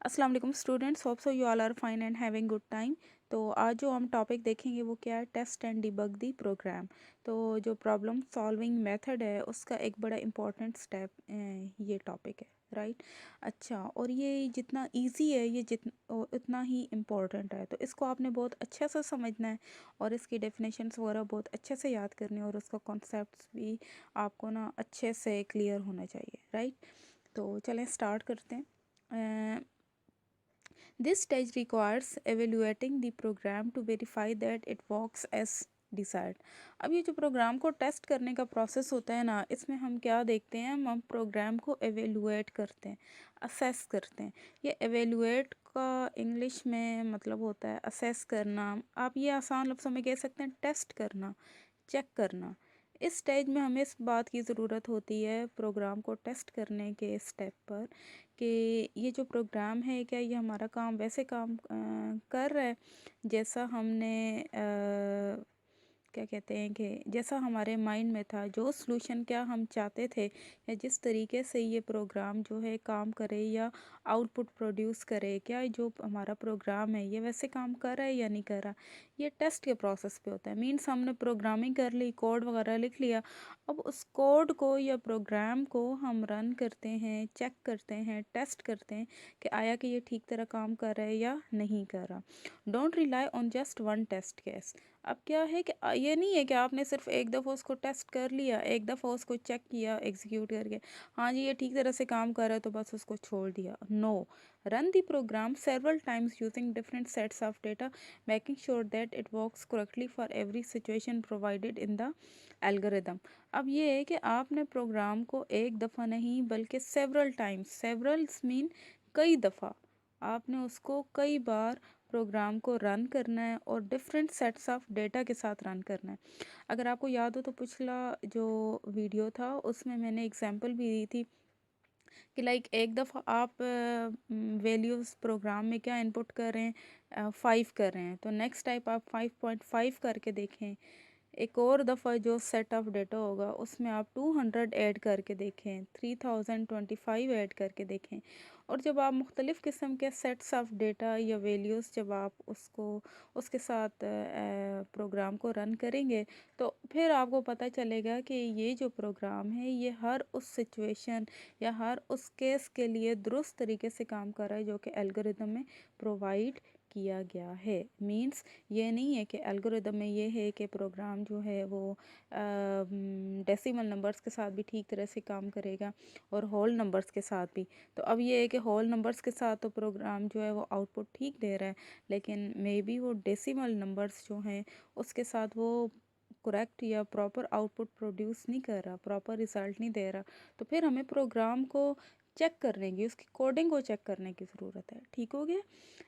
अस्सलाम वालेकुम students, hope so you all are fine and having good time. तो आज जो हम टॉपिक देखेंगे वो क्या है, test and debug the program. तो जो प्रॉब्लम सॉल्विंग मेथड है उसका एक बड़ा इंपॉर्टेंट स्टेप ये टॉपिक है, राइट। अच्छा, और ये जितना इजी है ये उतना ही इम्पोर्टेंट है, तो इसको आपने बहुत अच्छे से समझना है और इसकी डेफिनेशंस वगैरह बहुत अच्छे से याद करनी है और उसका कॉन्सेप्ट्स भी आपको ना अच्छे से क्लियर होना चाहिए, राइट। तो चलें स्टार्ट करते हैं। This stage requires evaluating the program to verify that it works as desired। अब ये जो प्रोग्राम को टेस्ट करने का प्रोसेस होता है ना, इसमें हम क्या देखते हैं, हम प्रोग्राम को एवेलुएट करते हैं, असेस करते हैं। ये एवेलुएट का इंग्लिश में मतलब होता है असेस करना। आप ये आसान लफ्ज़ों में कह सकते हैं टेस्ट करना, चेक करना। इस स्टेज में हमें इस बात की ज़रूरत होती है प्रोग्राम को टेस्ट करने के स्टेप पर कि ये जो प्रोग्राम है क्या ये हमारा काम वैसे काम कर रहा है जैसा हमने क्या कहते हैं कि जैसा हमारे माइंड में था, जो सॉल्यूशन क्या हम चाहते थे या जिस तरीके से ये प्रोग्राम जो है काम करे या आउटपुट प्रोड्यूस करे, क्या जो हमारा प्रोग्राम है ये वैसे काम कर रहा है या नहीं कर रहा। ये टेस्ट के प्रोसेस पे होता है। मीन्स हमने प्रोग्रामिंग कर ली, कोड वगैरह लिख लिया, अब उस कोड को या प्रोग्राम को हम रन करते हैं, चेक करते हैं, टेस्ट करते हैं कि आया कि ये ठीक तरह काम कर रहा है या नहीं कर रहा। Don't rely on just one test case. अब क्या है कि ये नहीं है कि आपने सिर्फ एक दफ़ा उसको टेस्ट कर लिया, एक दफ़ा उसको चेक किया एग्जीक्यूट करके, हाँ जी ये ठीक तरह से काम कर रहा है तो बस उसको छोड़ दिया। No, run the program several times using different sets of data, making sure that it works correctly for every situation provided in the algorithm. अब ये है कि आपने प्रोग्राम को एक दफ़ा नहीं बल्कि सेवरल टाइम्स, सेवरल्स मीन कई दफ़ा, आपने उसको कई बार प्रोग्राम को रन करना है और डिफरेंट सेट्स ऑफ डेटा के साथ रन करना है। अगर आपको याद हो तो पिछला जो वीडियो था उसमें मैंने एग्जांपल भी दी थी कि लाइक एक दफ़ा आप वैल्यूज़ प्रोग्राम में क्या इनपुट कर रहे हैं, 5 कर रहे हैं, तो नेक्स्ट टाइप आप 5.5 करके देखें। एक और दफ़ा जो सेट ऑफ डेटा होगा उसमें आप 200 ऐड करके देखें, 3025 ऐड करके देखें। और जब आप मुख्तलिफ़ किस्म के सेट्स ऑफ डेटा या वैल्यूज़ जब आप उसको उसके साथ प्रोग्राम को रन करेंगे तो फिर आपको पता चलेगा कि ये जो प्रोग्राम है ये हर उस सिचुएशन या हर उस केस के लिए दुरुस्त तरीके से काम कर रहा है जो कि एल्गोरिदम में प्रोवाइड किया गया है। मींस ये नहीं है कि एल्गोरिदम में ये है कि प्रोग्राम जो है वो डेसिमल नंबर्स के साथ भी ठीक तरह से काम करेगा और होल नंबर्स के साथ भी। तो अब ये है कि होल नंबर्स के साथ तो प्रोग्राम जो है वो आउटपुट ठीक दे रहा है, लेकिन मे बी वो डेसिमल नंबर्स जो हैं उसके साथ वो करेक्ट या प्रॉपर आउटपुट प्रोड्यूस नहीं कर रहा, प्रॉपर रिज़ल्ट नहीं दे रहा। तो फिर हमें प्रोग्राम को चेक करने की, उसकी कोडिंग को चेक करने की ज़रूरत है। ठीक हो गया।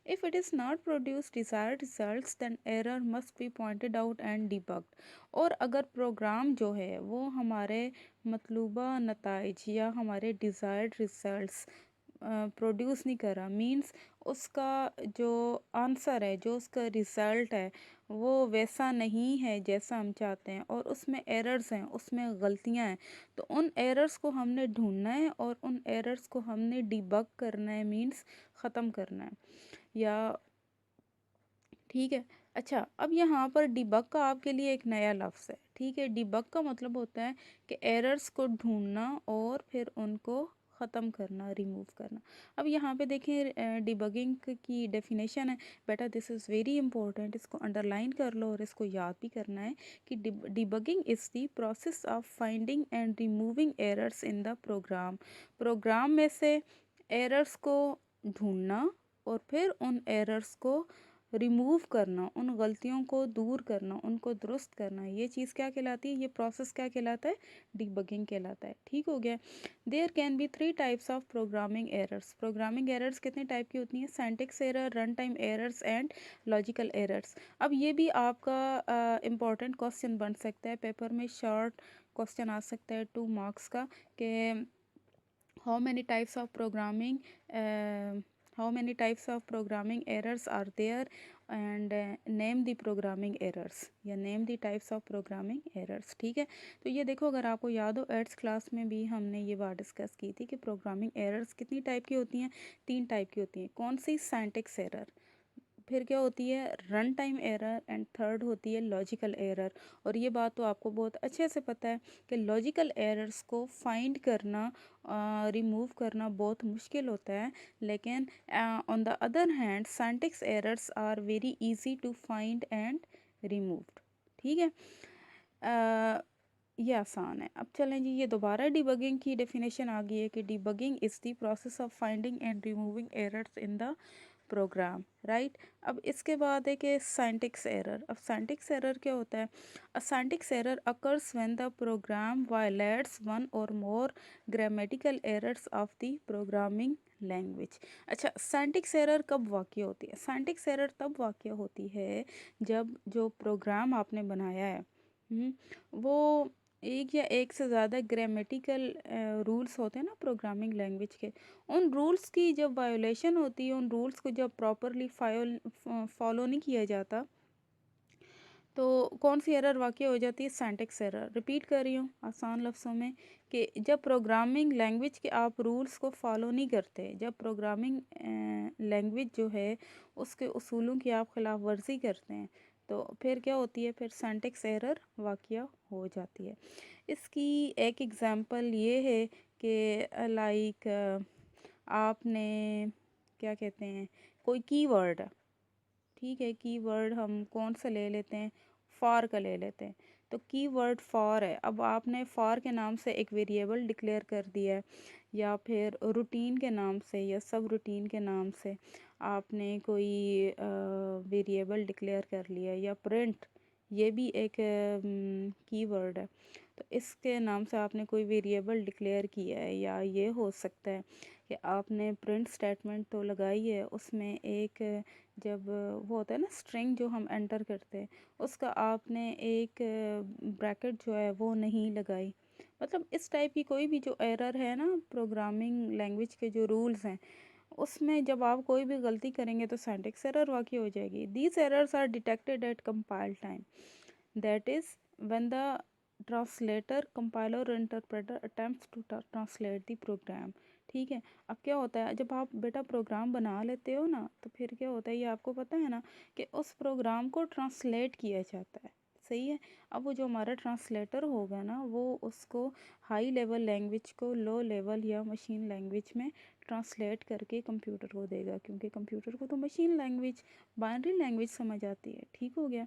If it is not produce desired results then error must be pointed out and debugged. और अगर प्रोग्राम जो है वो हमारे मतलूबा नताइज या हमारे डिज़ायर्ड रिजल्ट्स प्रोड्यूस नहीं कर रहा, मींस उसका जो आंसर है, जो उसका रिज़ल्ट है वो वैसा नहीं है जैसा हम चाहते हैं और उसमें एरर्स हैं, उसमें गलतियां हैं, तो उन एरर्स को हमने ढूंढना है और उन एरर्स को हमने डिबग करना है, मींस ख़त्म करना है या ठीक है। अच्छा, अब यहाँ पर डिबग का आपके लिए एक नया लफ्ज़ है। ठीक है, डिबग का मतलब होता है कि एरर्स को ढूंढना और फिर उनको ख़त्म करना, रिमूव करना। अब यहाँ पे देखें डिबगिंग की डेफिनेशन है। बेटा दिस इज़ वेरी इंपॉर्टेंट, इसको अंडरलाइन कर लो और इसको याद भी करना है कि debugging is the process of finding and removing errors in the program. Program में से एरर्स को ढूंढना और फिर उन एरर्स को रिमूव करना, उन गलतियों को दूर करना, उनको दुरुस्त करना, ये चीज़ क्या कहलाती है, ये प्रोसेस क्या कहलाता है, डिबगिंग कहलाता है। ठीक हो गया। There can be 3 types of programming errors. Programming errors कितने टाइप की होती हैं, syntax error, run time errors and logical errors. अब ये भी आपका इम्पॉर्टेंट क्वेश्चन बन सकता है, पेपर में शॉर्ट क्वेश्चन आ सकता है 2 मार्क्स का कि how many types of programming how many types of programming errors are there, and name the programming errors या name the types of programming errors। ठीक है, तो ये देखो, अगर आपको याद हो एट्थ क्लास में भी हमने ये बात डिस्कस की थी कि प्रोग्रामिंग एरर्स कितनी टाइप की होती हैं, 3 टाइप की होती हैं। कौन सी? सिंटैक्स एरर, फिर क्या होती है run time error, and third होती है लॉजिकल एरर। और ये बात तो आपको बहुत अच्छे से पता है कि लॉजिकल एरर्स को फाइंड करना, रिमूव करना बहुत मुश्किल होता है, लेकिन on the other hand syntax errors are very easy to find and removed. ठीक है, ये आसान है। अब चलें जी, ये दोबारा डिबगिंग की डेफिनेशन आ गई है कि debugging is the process of finding and removing errors in the program, right. अब इसके बाद है कि सिंटैक्स एरर। अब सिंटैक्स एरर क्या होता है? A syntax error occurs when the program violates one or more grammatical errors of the programming language. अच्छा, सिंटैक्स एरर कब वाक़ होती है? सिंटैक्स एरर तब वाक़ होती है जब जो प्रोग्राम आपने बनाया है, वो एक या एक से ज़्यादा ग्रामेटिकल रूल्स होते हैं ना प्रोग्रामिंग लैंग्वेज के, उन रूल्स की जब वायोलेशन होती है, उन रूल्स को जब प्रॉपरली फॉलो नहीं किया जाता, तो कौन सी एरर वाक़ हो जाती है? Syntax error. रिपीट कर रही हूँ आसान लफ्ज़ों में कि जब प्रोग्रामिंग लैंग्वेज के आप रूल्स को फॉलो नहीं करते, जब प्रोग्रामिंग लैंग्वेज जो है उसके उसूलों की आप खिलाफ वर्जी करते हैं, तो फिर क्या होती है? फिर सिंटैक्स एरर वाक़ हो जाती है। इसकी एक एग्ज़ाम्पल ये है कि लाइक आपने क्या कहते हैं, कोई कीवर्ड, ठीक है, कीवर्ड हम कौन सा ले लेते हैं? फॉर का ले लेते हैं। तो कीवर्ड फॉर है। अब आपने फॉर के नाम से एक वेरिएबल डिक्लेयर कर दिया है, या फिर रूटीन के नाम से या सब रूटीन के नाम से आपने कोई वेरिएबल डिक्लेयर कर लिया, या प्रिंट, ये भी एक कीवर्ड है। तो इसके नाम से आपने कोई वेरिएबल डिक्लेयर किया है, या ये हो सकता है कि आपने प्रिंट स्टेटमेंट तो लगाई है, उसमें एक जब वो होता है ना स्ट्रिंग जो हम एंटर करते हैं, उसका आपने एक ब्रैकेट जो है वो नहीं लगाई। मतलब इस टाइप की कोई भी जो एरर है ना प्रोग्रामिंग लैंग्वेज के जो रूल्स हैं, उसमें जब आप कोई भी गलती करेंगे तो सिंटैक्स एरर वाक़ हो जाएगी। These errors are detected at compile time, that is when the translator, compiler or interpreter attempts to translate the program. ठीक है, अब क्या होता है जब आप बेटा प्रोग्राम बना लेते हो ना, तो फिर क्या होता है ये आपको पता है ना कि उस प्रोग्राम को ट्रांसलेट किया जाता है। सही है, अब वो जो हमारा ट्रांसलेटर होगा ना, वो उसको हाई लेवल लैंग्वेज को लो लेवल या मशीन लैंग्वेज में ट्रांसलेट करके कंप्यूटर को देगा, क्योंकि कंप्यूटर को तो मशीन लैंग्वेज, बाइनरी लैंग्वेज समझ आती है। ठीक हो गया।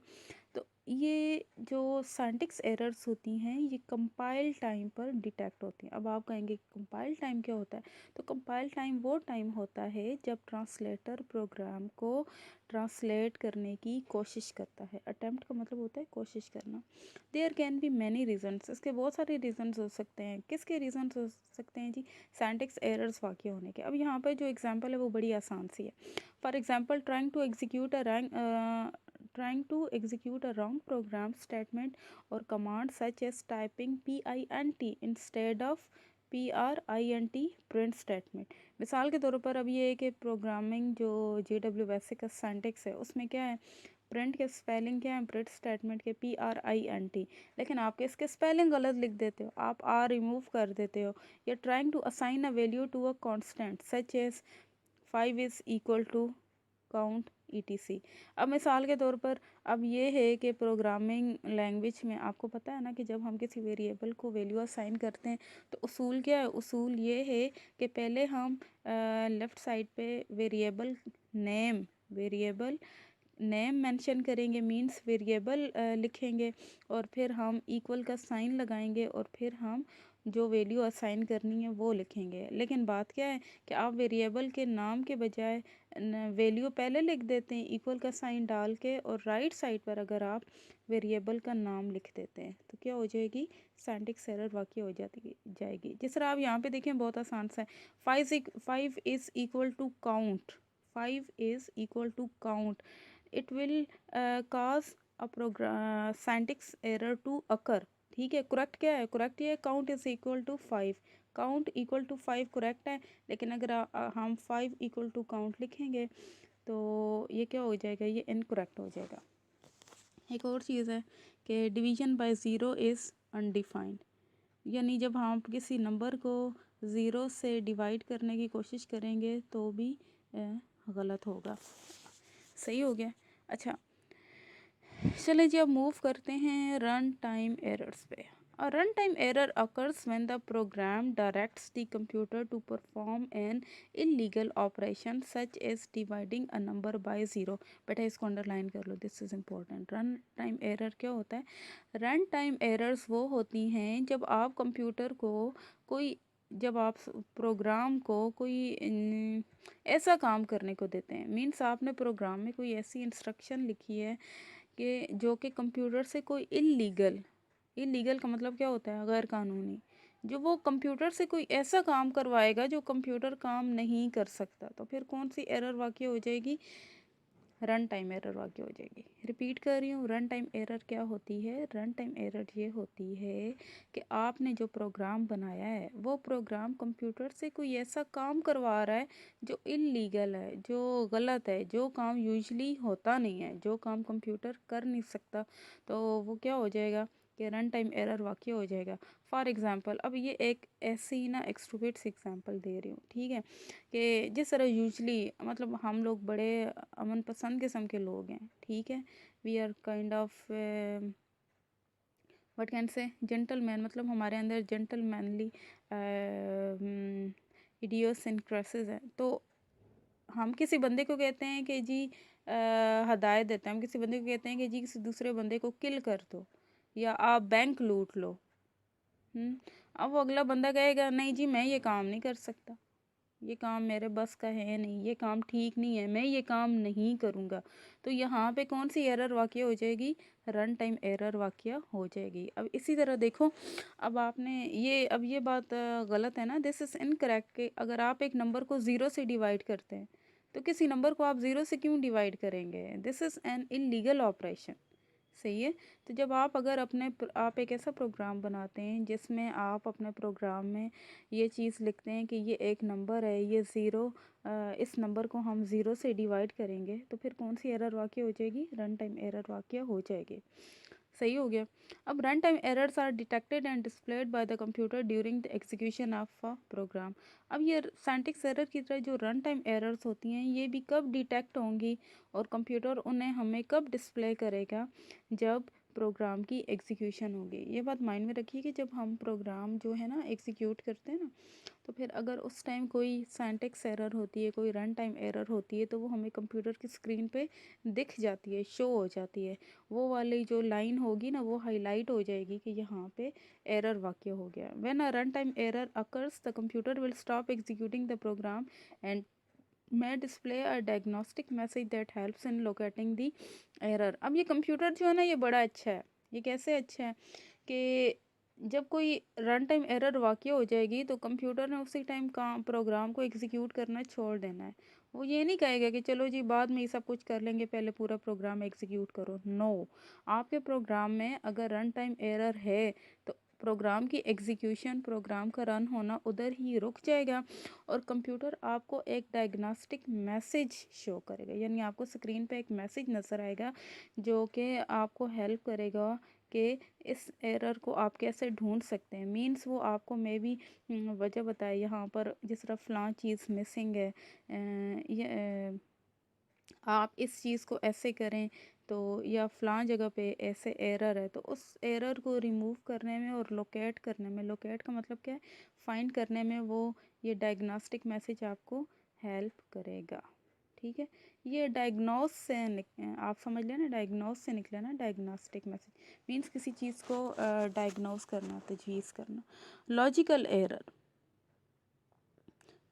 तो ये जो सिंटैक्स एरर्स होती हैं ये कंपाइल टाइम पर डिटेक्ट होती हैं। अब आप कहेंगे कंपाइल टाइम क्या होता है? तो कंपाइल टाइम वो टाइम होता है जब ट्रांसलेटर प्रोग्राम को ट्रांसलेट करने की कोशिश करता है। अटेम्प्ट का मतलब होता है कोशिश करना। There can be many reasons, इसके बहुत सारे रीजंस हो सकते हैं। किसके रीजंस हो सकते हैं जी? सिंटैक्स एरर्स वाक़ होने के। अब यहाँ पर जो एग्जांपल है वो बड़ी आसान सी है। For example, trying to execute a wrong program statement or command such as typing PINT instead of PRINT print statement। मिसाल के तौर पर अब ये है कि प्रोग्रामिंग जो JW बेसिक का सिंटैक्स है उसमें क्या है, प्रिंट के स्पेलिंग क्या है, प्रिंट स्टेटमेंट के PRINT, लेकिन आपके इसके स्पेलिंग गलत लिख देते हो, आप आर रिमूव कर देते हो। या trying to assign a value to a constant such as 5 is equal to count ETC। अब मिसाल के तौर पर अब ये है कि प्रोग्रामिंग लैंग्वेज में आपको पता है ना कि जब हम किसी वेरिएबल को वैल्यू असाइन करते हैं तो उसूल क्या है? उसूल ये है कि पहले हम लेफ़्ट साइड पे वेरिएबल नेम मेंशन करेंगे, मींस वेरिएबल लिखेंगे, और फिर हम इक्वल का साइन लगाएंगे, और फिर हम जो वैल्यू असाइन करनी है वो लिखेंगे। लेकिन बात क्या है कि आप वेरिएबल के नाम के बजाय वैल्यू पहले लिख देते हैं इक्वल का साइन डाल के, और राइट साइड पर अगर आप वेरिएबल का नाम लिख देते हैं तो क्या हो जाएगी? सिंटैक्स एरर वाक़ हो जाएगी। जिस तरह आप यहाँ पे देखें बहुत आसान सा है, 5 is equal to count, 5 is equal to count, it will cause a syntax error to occur। ठीक है, करेक्ट क्या है? करेक्ट ये count is equal to 5, count equal to 5 correct है, लेकिन अगर हम 5 इक्वल टू काउंट लिखेंगे तो ये क्या हो जाएगा, ये इनकरेक्ट हो जाएगा। एक और चीज़ है कि division by zero is undefined, यानी जब हम किसी नंबर को ज़ीरो से डिवाइड करने की कोशिश करेंगे तो भी गलत होगा। सही हो गया। अच्छा, चलिए जी अब मूव करते हैं रन टाइम एरर्स पे। A runtime error occurs when the program directs the computer to perform an illegal operation such as dividing a number by zero। बेटा इसको अंडरलाइन कर लो, this is important. Run time error क्या होता है? Run time errors वो होती हैं जब आप कंप्यूटर को कोई जब आप प्रोग्राम को कोई ऐसा काम करने को देते हैं, मीन्स आपने प्रोग्राम में कोई ऐसी इंस्ट्रक्शन लिखी है कि जो कि कंप्यूटर से कोई इलीगल का मतलब क्या होता है? गैर कानूनी। जो वो कंप्यूटर से कोई ऐसा काम करवाएगा जो कंप्यूटर काम नहीं कर सकता, तो फिर कौन सी एरर वाक़ई हो जाएगी? रन टाइम एरर वाक़ई हो जाएगी। रिपीट कर रही हूँ, रन टाइम एरर क्या होती है? रन टाइम एरर ये होती है कि आपने जो प्रोग्राम बनाया है वो प्रोग्राम कंप्यूटर से कोई ऐसा काम करवा रहा है जो इल्लीगल है, जो गलत है, जो काम यूजुअली होता नहीं है, जो काम कंप्यूटर कर नहीं सकता, तो वो क्या हो जाएगा कि रन टाइम एरर वाक़ई हो जाएगा। फॉर एग्ज़ाम्पल, अब ये एक ऐसी ना एक स्टूपिड सी एग्ज़ाम्पल दे रही हूँ, ठीक है? कि जिस तरह यूजुअली मतलब हम लोग बड़े अमन पसंद किस्म के लोग हैं, ठीक है? We are kind of what can say gentleman, मतलब हमारे अंदर जेंटलमैनली इडियोसिंक्रेसीज है। तो हम किसी बंदे को कहते हैं कि जी हदायत देते हैं, हम किसी बंदे को कहते हैं कि जी किसी दूसरे बंदे को किल कर दो या आप बैंक लूट लो। अब वो अगला बंदा कहेगा नहीं जी मैं ये काम नहीं कर सकता, ये काम मेरे बस का है नहीं, ये काम ठीक नहीं है, मैं ये काम नहीं करूँगा। तो यहाँ पे कौन सी एरर वाक़या हो जाएगी? रन टाइम एरर वाक़या हो जाएगी। अब इसी तरह देखो, अब आपने अब ये बात गलत है ना, दिस इज़ इनकरेक्ट कि अगर आप एक नंबर को ज़ीरो से डिवाइड करते हैं तो किसी नंबर को आप ज़ीरो से क्यों डिवाइड करेंगे? This is an illegal operation. सही है। तो जब आप अगर आप एक ऐसा प्रोग्राम बनाते हैं जिसमें आप अपने प्रोग्राम में ये चीज़ लिखते हैं कि ये एक नंबर है, ये ज़ीरो, इस नंबर को हम ज़ीरो से डिवाइड करेंगे, तो फिर कौन सी एरर वाक़या हो जाएगी? रन टाइम एरर वाक़या हो जाएगी। सही हो गया। अब run time errors are detected and displayed by the computer during the execution of a program. अब ये सिंटैक्स एरर की तरह जो रन टाइम एरर्स होती हैं ये भी कब डिटेक्ट होंगी और कंप्यूटर उन्हें हमें कब डिस्प्ले करेगा? जब प्रोग्राम की एग्जीक्यूशन होगी। ये बात माइंड में रखिए कि जब हम प्रोग्राम जो है ना एग्जीक्यूट करते हैं ना, तो फिर अगर उस टाइम कोई सिंटैक्स एरर होती है, कोई रन टाइम एरर होती है, तो वो हमें कंप्यूटर की स्क्रीन पे दिख जाती है, शो हो जाती है। वो वाली जो लाइन होगी ना वो हाईलाइट हो जाएगी कि यहाँ पे एरर वाक़या हो गया। When a run time error occurs the computer will stop executing the program and may display a diagnostic message that helps in locating the error. अब ये कंप्यूटर जो है ना ये बड़ा अच्छा है। ये कैसे अच्छा है कि जब कोई रन टाइम एरर वाक़या हो जाएगी तो कंप्यूटर ने उसी टाइम काम प्रोग्राम को एग्जीक्यूट करना छोड़ देना है। वो ये नहीं कहेगा कि चलो जी बाद में ये सब कुछ कर लेंगे, पहले पूरा प्रोग्राम एग्जीक्यूट करो। नो, आपके प्रोग्राम में अगर रन टाइम एरर है तो प्रोग्राम की एग्जीक्यूशन, प्रोग्राम का रन होना उधर ही रुक जाएगा और कंप्यूटर आपको एक डायग्नोस्टिक मैसेज शो करेगा, यानी आपको स्क्रीन पे एक मैसेज नज़र आएगा जो कि आपको हेल्प करेगा कि इस एरर को आप कैसे ढूंढ सकते हैं। मीन्स वो आपको मे बी वजह बताए, यहाँ पर जिस तरह फ़लाँ चीज़ मिसिंग है, आप इस चीज़ को ऐसे करें तो, या फ़लाँ जगह पे ऐसे एरर है, तो उस एरर को रिमूव करने में और लोकेट करने में, लोकेट का मतलब क्या है? फाइंड करने में वो ये डायग्नोस्टिक मैसेज आपको हेल्प करेगा। ठीक है, ये डायग्नोस से आप समझ लेना, डायग्नोस से निकला ना, डायग्नोस्टिक मैसेज मीन्स किसी चीज़ को डायग्नोस करना, तजवीज़ करना। लॉजिकल एरर,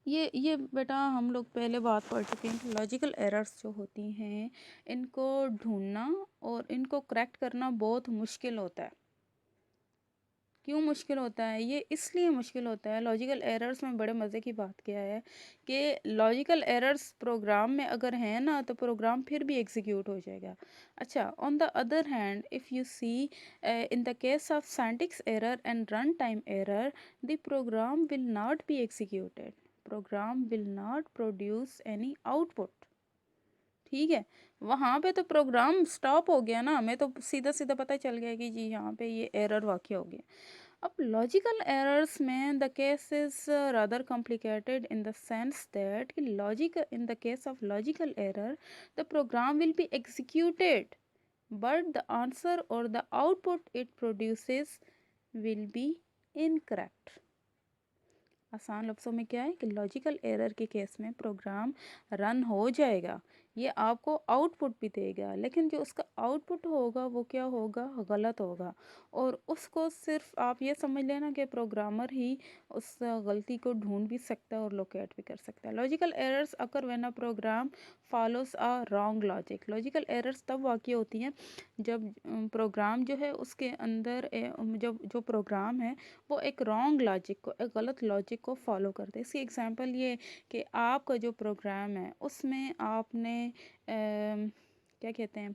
ये बेटा हम लोग पहले बात पढ़ चुके हैं कि लॉजिकल एरर्स जो होती हैं इनको ढूंढना और इनको करेक्ट करना बहुत मुश्किल होता है। क्यों मुश्किल होता है? ये इसलिए मुश्किल होता है, लॉजिकल एरर्स में बड़े मज़े की बात क्या है कि लॉजिकल एरर्स प्रोग्राम में अगर हैं ना, तो प्रोग्राम फिर भी एग्ज़ीक्यूट हो जाएगा। अच्छा, on the other hand if you see in the case of syntax error and run time error, the program will not be executed. Program will not produce any output. ठीक है? वहाँ पे तो प्रोग्राम स्टॉप हो गया ना, हमें तो सीधा-सीधा पता चल गया कि जी यहाँ पे ये एरर वाक़या हो गया। अब लॉजिकल एरर्स में the case is rather complicated in the sense that कि logic in the case of logical error the program will be executed but the answer or the output it produces will be incorrect. आसान लफ्ज़ों में क्या है कि logical error के case में program run हो जाएगा, ये आपको आउटपुट भी देगा, लेकिन जो उसका आउटपुट होगा वो क्या होगा, गलत होगा। और उसको सिर्फ आप ये समझ लेना कि प्रोग्रामर ही उस गलती को ढूंढ भी सकता है और लोकेट भी कर सकता है। Logical errors occur when a program follows a wrong logic. Logical errors तब वाक़ई होती हैं जब प्रोग्राम जो है उसके अंदर जब जो प्रोग्राम है वो एक रॉन्ग लॉजिक को, एक गलत लॉजिक को फॉलो करते हैं। इसकी एग्जांपल ये कि आपका जो प्रोग्राम है उसमें आपने क्या कहते हैं,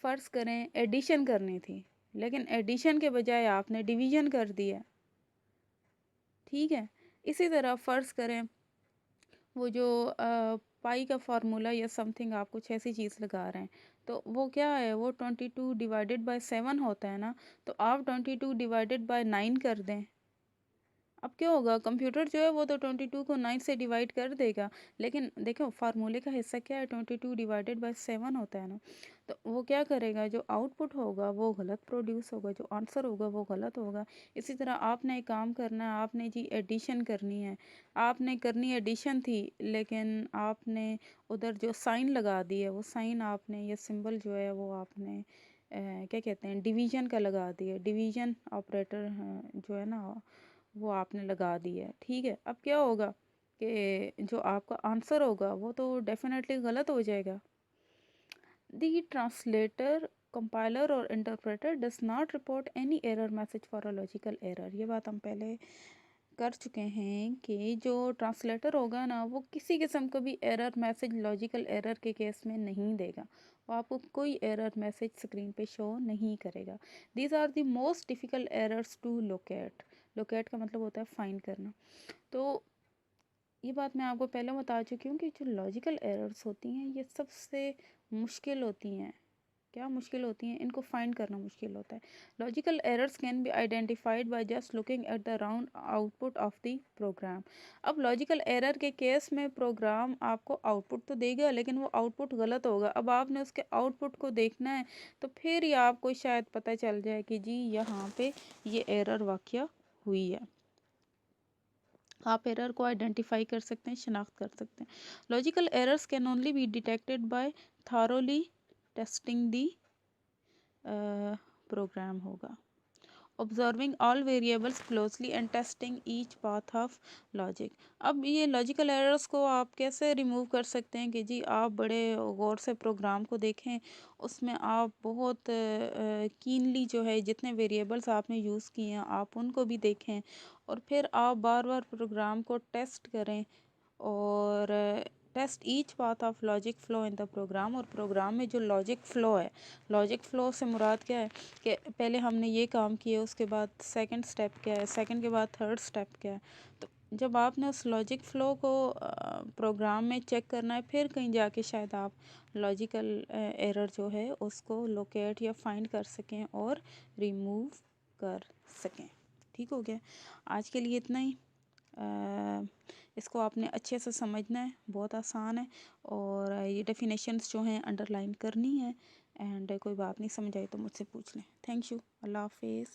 फ़र्ज़ करें एडिशन करनी थी, लेकिन एडिशन के बजाय आपने डिवीज़न कर दिया। ठीक है? इसी तरह फ़र्ज़ करें वो जो पाई का फार्मूला या समथिंग आप कुछ ऐसी चीज़ लगा रहे हैं, तो वो क्या है, वो 22 डिवाइडेड बाय 7 होता है ना, तो आप 22 डिवाइडेड बाय 9 कर दें। अब क्या होगा, कंप्यूटर जो है वो तो 22 को 9 से डिवाइड कर देगा, लेकिन देखो फार्मूले का हिस्सा क्या है, 22 डिवाइडेड बाय 7 होता है ना, तो वो क्या करेगा, जो आउटपुट होगा वो गलत प्रोड्यूस होगा, जो आंसर होगा वो गलत होगा। इसी तरह आपने एक काम करना है, आपने जी एडिशन करनी है, आपने करनी एडिशन थी, लेकिन आपने उधर जो साइन लगा दी है, वो साइन आपने या सिंबल जो है वो आपने क्या कहते हैं, डिवीजन का लगा दिया, डिवीजन ऑपरेटर जो है ना वो आपने लगा दी है। ठीक है? अब क्या होगा कि जो आपका आंसर होगा वो तो डेफ़िनेटली गलत हो जाएगा। The translator, compiler or interpreter does not report any error message for a logical error. ये बात हम पहले कर चुके हैं कि जो ट्रांसलेटर होगा ना वो किसी किस्म का भी एरर मैसेज लॉजिकल एरर के केस में नहीं देगा। वो आपको कोई एरर मैसेज स्क्रीन पे शो नहीं करेगा। These are the most difficult errors to locate. Locate का मतलब होता है फाइंड करना। तो ये बात मैं आपको पहले बता चुकी हूँ कि जो लॉजिकल एरर्स होती हैं ये सबसे मुश्किल होती हैं। क्या मुश्किल होती हैं, इनको फाइंड करना मुश्किल होता है। Logical errors can be identified by just looking at the round output of the program. अब लॉजिकल एरर के केस में प्रोग्राम आपको आउटपुट तो देगा, लेकिन वो आउटपुट गलत होगा। अब आपने उसके आउटपुट को देखना है, तो फिर ही आपको शायद पता चल जाए कि जी यहाँ पे ये एरर वाक़या हुई है। आप एरर को आइडेंटिफाई कर सकते हैं, शनाख्त कर सकते हैं। Logical errors can only be detected by thoroughly testing the program होगा। Observing all variables closely and testing each path of logic. अब ये लॉजिकल एरर्स को आप कैसे रिमूव कर सकते हैं कि जी आप बड़े गौर से प्रोग्राम को देखें, उसमें आप बहुत कीनली जो है जितने वेरिएबल्स आपने यूज़ किए हैं आप उनको भी देखें, और फिर आप बार बार प्रोग्राम को टेस्ट करें और test each path of logic flow in the program. और प्रोग्राम में जो लॉजिक फ़्लो है, लॉजिक फ़्लो से मुराद क्या है कि पहले हमने ये काम किया, उसके बाद सेकंड स्टेप क्या है, सेकंड के बाद थर्ड स्टेप क्या है। तो जब आपने उस लॉजिक फ़्लो को प्रोग्राम में चेक करना है, फिर कहीं जाके शायद आप लॉजिकल एरर जो है उसको लोकेट या फाइंड कर सकें और रिमूव कर सकें। ठीक हो गया, आज के लिए इतना ही। इसको आपने अच्छे से समझना है, बहुत आसान है, और ये डेफिनेशंस जो हैं अंडरलाइन करनी है। एंड कोई बात नहीं समझ आई तो मुझसे पूछ लें। Thank you. अल्लाह हाफिज़।